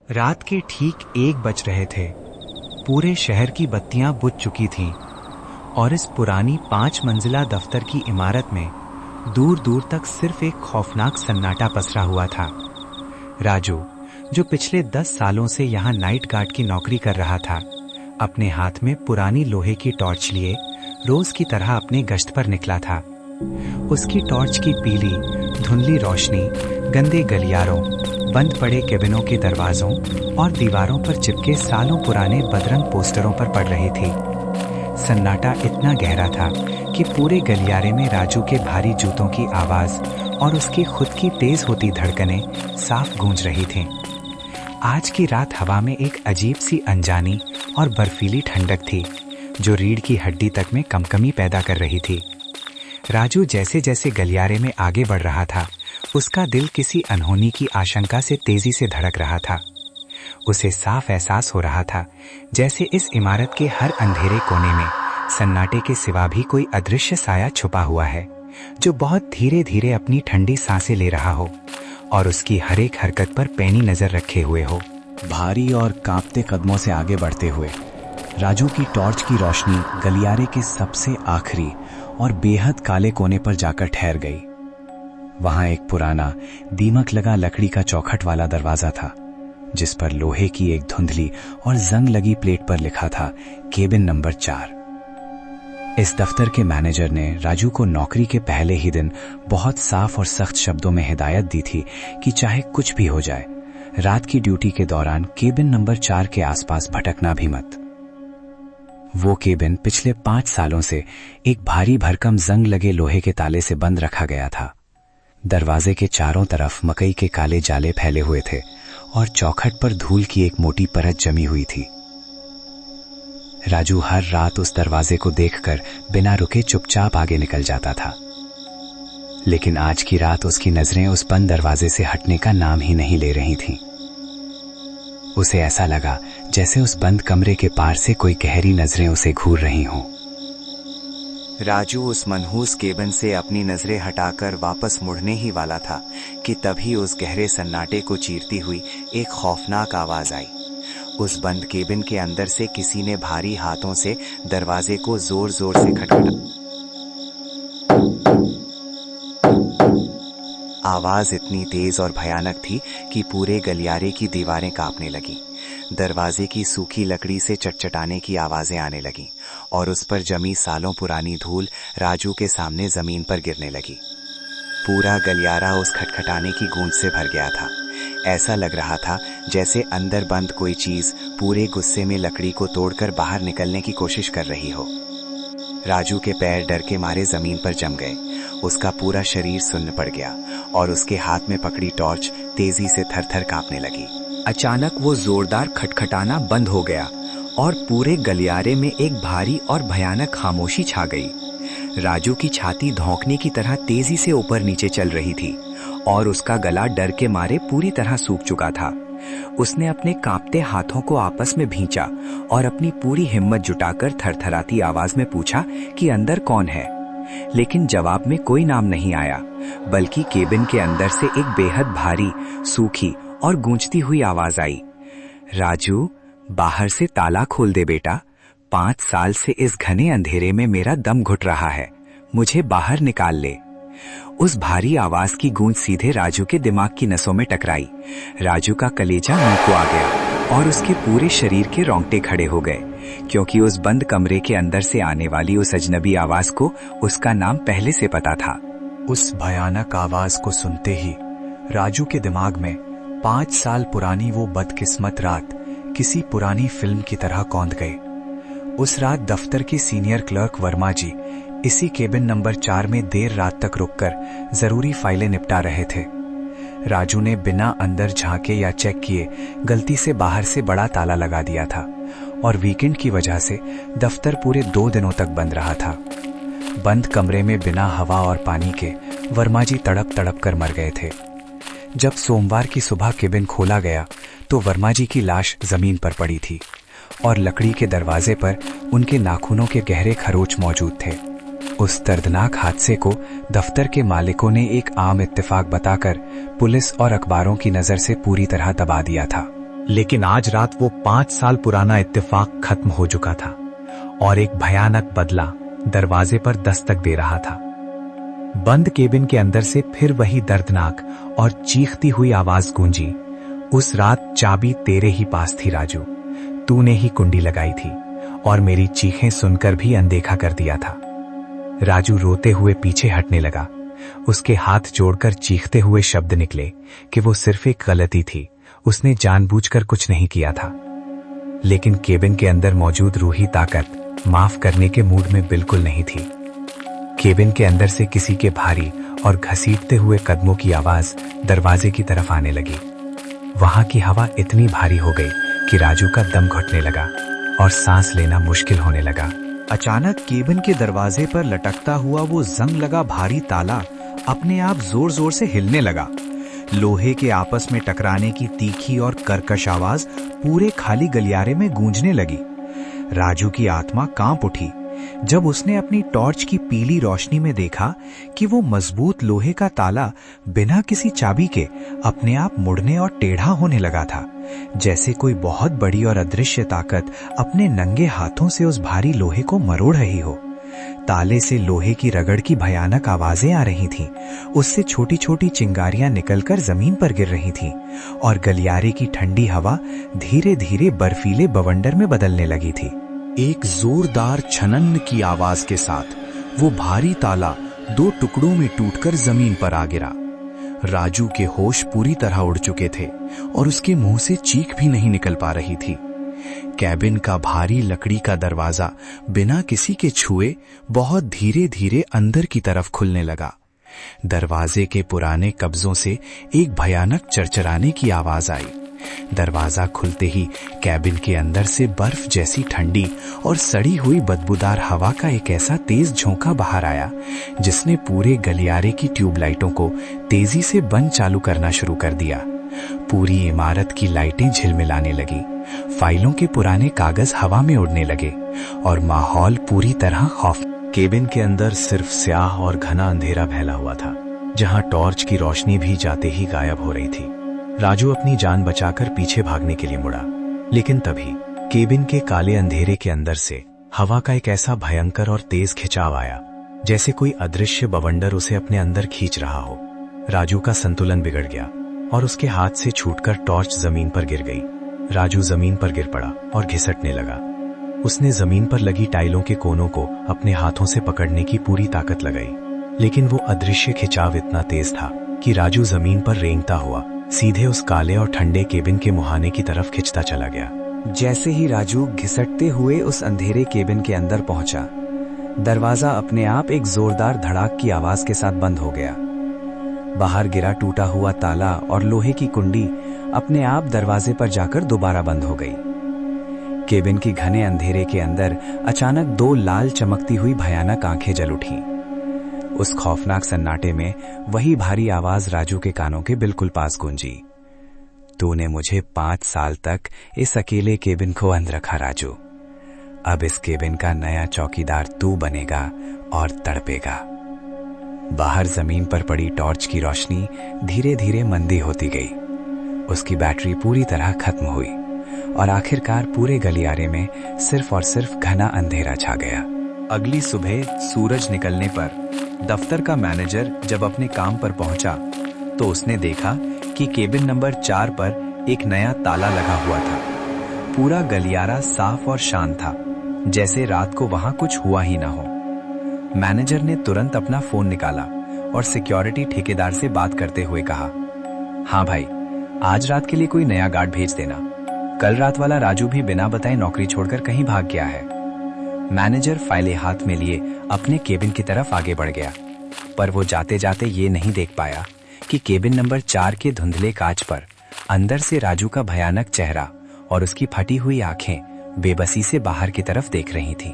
रात के ठीक 1 बज रहे थे। पूरे शहर की बत्तियां बुझ चुकी थीं और इस पुरानी 5 मंजिला दफ्तर की इमारत में दूर दूर तक सिर्फ एक खौफनाक सन्नाटा पसरा हुआ था। राजू, जो पिछले 10 सालों से यहाँ नाइट गार्ड की नौकरी कर रहा था, अपने हाथ में पुरानी लोहे की टॉर्च लिए रोज की तरह अपने गश्त पर निकला था। उसकी टॉर्च की पीली धुंधली रोशनी गंदे गलियारों, बंद पड़े केबिनों के दरवाजों और दीवारों पर चिपके सालों पुराने बदरंग पोस्टरों पर पड़ रही थी। सन्नाटा इतना गहरा था कि पूरे गलियारे में राजू के भारी जूतों की आवाज और उसकी खुद की तेज होती धड़कनें साफ गूंज रही थीं। आज की रात हवा में एक अजीब सी अनजानी और बर्फीली ठंडक थी, जो रीढ़ की हड्डी तक में कंपकमी पैदा कर रही थी। राजू जैसे जैसे गलियारे में आगे बढ़ रहा था, उसका दिल किसी अनहोनी की आशंका से तेजी से धड़क रहा था। उसे साफ एहसास हो रहा था जैसे इस इमारत के हर अंधेरे कोने में सन्नाटे के सिवा भी कोई अदृश्य साया छुपा हुआ है, जो बहुत धीरे धीरे अपनी ठंडी सांसें ले रहा हो और उसकी हर एक हरकत पर पैनी नजर रखे हुए हो। भारी और कांपते कदमों से आगे बढ़ते हुए राजू की टॉर्च की रोशनी गलियारे के सबसे आखिरी और बेहद काले कोने पर जाकर ठहर गई। वहां एक पुराना दीमक लगा लकड़ी का चौखट वाला दरवाजा था, जिस पर लोहे की एक धुंधली और जंग लगी प्लेट पर लिखा था केबिन नंबर 4। इस दफ्तर के मैनेजर ने राजू को नौकरी के पहले ही दिन बहुत साफ और सख्त शब्दों में हिदायत दी थी कि चाहे कुछ भी हो जाए, रात की ड्यूटी के दौरान केबिन नंबर 4 के आसपास भटकना भी मत। वो केबिन पिछले 5 सालों से एक भारी भरकम जंग लगे लोहे के ताले से बंद रखा गया था। दरवाजे के चारों तरफ मकई के काले जाले फैले हुए थे और चौखट पर धूल की एक मोटी परत जमी हुई थी। राजू हर रात उस दरवाजे को देखकर बिना रुके चुपचाप आगे निकल जाता था, लेकिन आज की रात उसकी नजरें उस बंद दरवाजे से हटने का नाम ही नहीं ले रही थीं। उसे ऐसा लगा जैसे उस बंद कमरे के पार से कोई गहरी नजरें उसे घूर रही हों। राजू उस मनहूस केबिन से अपनी नजरें हटाकर वापस मुड़ने ही वाला था कि तभी उस गहरे सन्नाटे को चीरती हुई एक खौफनाक आवाज आई। उस बंद केबिन के अंदर से किसी ने भारी हाथों से दरवाजे को जोर जोर से खटखटा। आवाज इतनी तेज और भयानक थी कि पूरे गलियारे की दीवारें कांपने लगीं। दरवाजे की सूखी लकड़ी से चटचटाने की आवाजें आने लगीं और उस पर जमी सालों पुरानी धूल राजू के सामने जमीन पर गिरने लगी। पूरा गलियारा उस खटखटाने की गूंज से भर गया था। ऐसा लग रहा था जैसे अंदर बंद कोई चीज पूरे गुस्से में लकड़ी को तोड़कर बाहर निकलने की कोशिश कर रही हो। राजू के पैर डर के मारे जमीन पर जम गए। उसका पूरा शरीर सुन्न पड़ गया और उसके हाथ में पकड़ी टॉर्च तेजी से थरथर कांपने लगी। अचानक वो जोरदार खटखटाना बंद हो गया और पूरे गलियारे में एक भारी और भयानक खामोशी छा गई। राजू की छाती धौंकने की तरह तेजी से ऊपर नीचे चल रही थी और उसका गला डर के मारे पूरी तरह सूख चुका था। उसने अपने कांपते हाथों को आपस में भींचा और अपनी पूरी हिम्मत जुटाकर थरथराती आवाज में पूछा कि अंदर कौन है, लेकिन जवाब में कोई नाम नहीं आया, बल्कि केबिन के अंदर से एक बेहद भारी, सूखी और गूंजती हुई आवाज आई। राजू, बाहर से ताला खोल दे बेटा। 5 साल से इस घने अंधेरे में मेरा दम घुट रहा है, मुझे बाहर निकाल ले। उस भारी आवाज की गूंज सीधे राजू के दिमाग की नसों में टकराई। राजू का कलेजा मुंह को आ गया और उसके पूरे शरीर के रोंगटे खड़े हो गए, क्योंकि उस बंद कमरे के अंदर से आने वाली उस अजनबी आवाज को उसका नाम पहले से पता था। उस भयानक आवाज को सुनते ही राजू के दिमाग में 5 साल पुरानी वो बदकिस्मत रात किसी पुरानी फिल्म की तरह कौंध गई। उस रात दफ्तर के सीनियर क्लर्क वर्मा जी इसी केबिन नंबर 4 में देर रात तक रुककर जरूरी फाइलें निपटा रहे थे। राजू ने बिना अंदर झांके या चेक किए गलती से बाहर से बड़ा ताला लगा दिया था और वीकेंड की वजह से दफ्तर पूरे 2 दिनों तक बंद रहा था। बंद कमरे में बिना हवा और पानी के वर्मा जी तड़प तड़प कर मर गए थे। जब सोमवार की सुबह केबिन खोला गया तो वर्मा जी की लाश जमीन पर पड़ी थी और लकड़ी के दरवाजे पर उनके नाखूनों के गहरे खरोंच मौजूद थे। उस दर्दनाक हादसे को दफ्तर के मालिकों ने एक आम इत्तेफाक बताकर पुलिस और अखबारों की नजर से पूरी तरह दबा दिया था। लेकिन आज रात वो 5 साल पुराना इत्तेफाक खत्म हो चुका था और एक भयानक बदला दरवाजे पर दस्तक दे रहा था। बंद केबिन के अंदर से फिर वही दर्दनाक और चीखती हुई आवाज गूंजी। उस रात चाबी तेरे ही पास थी राजू, तूने ही कुंडी लगाई थी और मेरी चीखें सुनकर भी अनदेखा कर दिया था। राजू रोते हुए पीछे हटने लगा। उसके हाथ जोड़कर चीखते हुए शब्द निकले कि वो सिर्फ एक गलती थी, उसने जानबूझकर कुछ नहीं किया था। लेकिन केबिन के अंदर मौजूद रूही ताकत माफ करने के मूड में बिल्कुल नहीं थी। केबिन के अंदर से किसी के भारी और घसीटते हुए कदमों की आवाज दरवाजे की तरफ आने लगी। वहां की हवा इतनी भारी हो गई कि राजू का दम घुटने लगा और सांस लेना मुश्किल होने लगा। अचानक केबिन के दरवाजे पर लटकता हुआ वो जंग लगा भारी ताला अपने आप जोर जोर से हिलने लगा। लोहे के आपस में टकराने की तीखी और कर्कश आवाज पूरे खाली गलियारे में गूंजने लगी। राजू की आत्मा कांप उठी जब उसने अपनी टॉर्च की पीली रोशनी में देखा कि वो मजबूत लोहे का ताला बिना किसी चाबी के अपने आप मुड़ने और टेढ़ा होने लगा था, जैसे कोई बहुत बड़ी और अदृश्य ताकत अपने नंगे हाथों से उस भारी लोहे को मरोड़ रही हो। ताले से लोहे की रगड़ की भयानक आवाजें आ रही थीं, उससे छोटी छोटी चिंगारियां निकलकर जमीन पर गिर रही थीं और गलियारे की ठंडी हवा धीरे धीरे बर्फीले बवंडर में बदलने लगी थी। एक जोरदार छनन की आवाज के साथ वो भारी ताला 2 टुकड़ों में टूटकर जमीन पर आ गिरा। राजू के होश पूरी तरह उड़ चुके थे और उसके मुंह से चीख भी नहीं निकल पा रही थी। कैबिन का भारी लकड़ी का दरवाजा बिना किसी के छुए बहुत धीरे धीरे अंदर की तरफ खुलने लगा। दरवाजे के पुराने कब्जों से एक भयानक चरचराने की आवाज आई। दरवाजा खुलते ही कैबिन के अंदर से बर्फ जैसी ठंडी और सड़ी हुई बदबूदार हवा का एक ऐसा तेज झोंका बाहर आया जिसने पूरे गलियारे की ट्यूबलाइटों को तेजी से बंद चालू करना शुरू कर दिया। पूरी इमारत की लाइटें झिलमिलाने लगी, फाइलों के पुराने कागज हवा में उड़ने लगे और माहौल पूरी तरह खौफ। केबिन के अंदर सिर्फ स्याह और घना अंधेरा फैला हुआ था, जहां टॉर्च की रोशनी भी जाते ही गायब हो रही थी। राजू अपनी जान बचाकर पीछे भागने के लिए मुड़ा, लेकिन तभी केबिन के काले अंधेरे के अंदर से हवा का एक ऐसा भयंकर और तेज खिंचाव आया जैसे कोई अदृश्य बवंडर उसे अपने अंदर खींच रहा हो। राजू का संतुलन बिगड़ गया और उसके हाथ से छूटकर टॉर्च जमीन पर गिर गई। राजू जमीन पर गिर पड़ा और घिसटने लगा। उसने जमीन पर लगी टाइलों के कोनों को अपने हाथों से पकड़ने की पूरी ताकत लगाई, लेकिन वो अदृश्य खिंचाव इतना तेज था कि राजू जमीन पर रेंगता हुआ सीधे उस काले और ठंडे केबिन के मुहाने की तरफ खिंचता चला गया। जैसे ही राजू घिसटते हुए उस अंधेरे केबिन के अंदर पहुंचा, दरवाजा अपने आप एक जोरदार धड़ाक की आवाज के साथ बंद हो गया। बाहर गिरा टूटा हुआ ताला और लोहे की कुंडी अपने आप दरवाजे पर जाकर दोबारा बंद हो गई। केबिन की घने अंधेरे के अंदर अचानक 2 लाल चमकती हुई भयानक आंखें जल उठीं। उस खौफनाक सन्नाटे में वही भारी आवाज राजू के कानों के बिल्कुल पास गूंजी। तूने मुझे 5 साल तक इस अकेले केबिन को बंद रखा राजू। अब इस केबिन का नया चौकीदार तू बनेगा और तड़पेगा। बाहर जमीन पर पड़ी टॉर्च की रोशनी धीरे धीरे मंदी होती गई। उसकी बैटरी पूरी तरह खत्म हुई और आखिरकार पूरे गलियारे में सिर्फ और सिर्फ घना अंधेरा छा गया। अगली सुबह सूरज निकलने पर दफ्तर का मैनेजर जब अपने काम पर पहुंचा तो उसने देखा कि केबिन नंबर 4 पर एक नया ताला लगा हुआ था। पूरा गलियारा साफ और शांत था, जैसे रात को वहां कुछ हुआ ही ना हो। मैनेजर ने तुरंत अपना फोन निकाला और सिक्योरिटी ठेकेदार से बात करते हुए कहा, हाँ भाई, आज रात के लिए कोई नया गार्ड भेज देना। कल रात वाला राजू भी बिना बताए नौकरी छोड़कर कहीं भाग गया है। मैनेजर फाइलें हाथ में लिए अपने केबिन की तरफ आगे बढ़ गया, पर वो जाते जाते ये नहीं देख पाया कि केबिन नंबर 4 के धुंधले कांच पर अंदर से राजू का भयानक चेहरा और उसकी फटी हुई आंखें बेबसी से बाहर की तरफ देख रही थीं।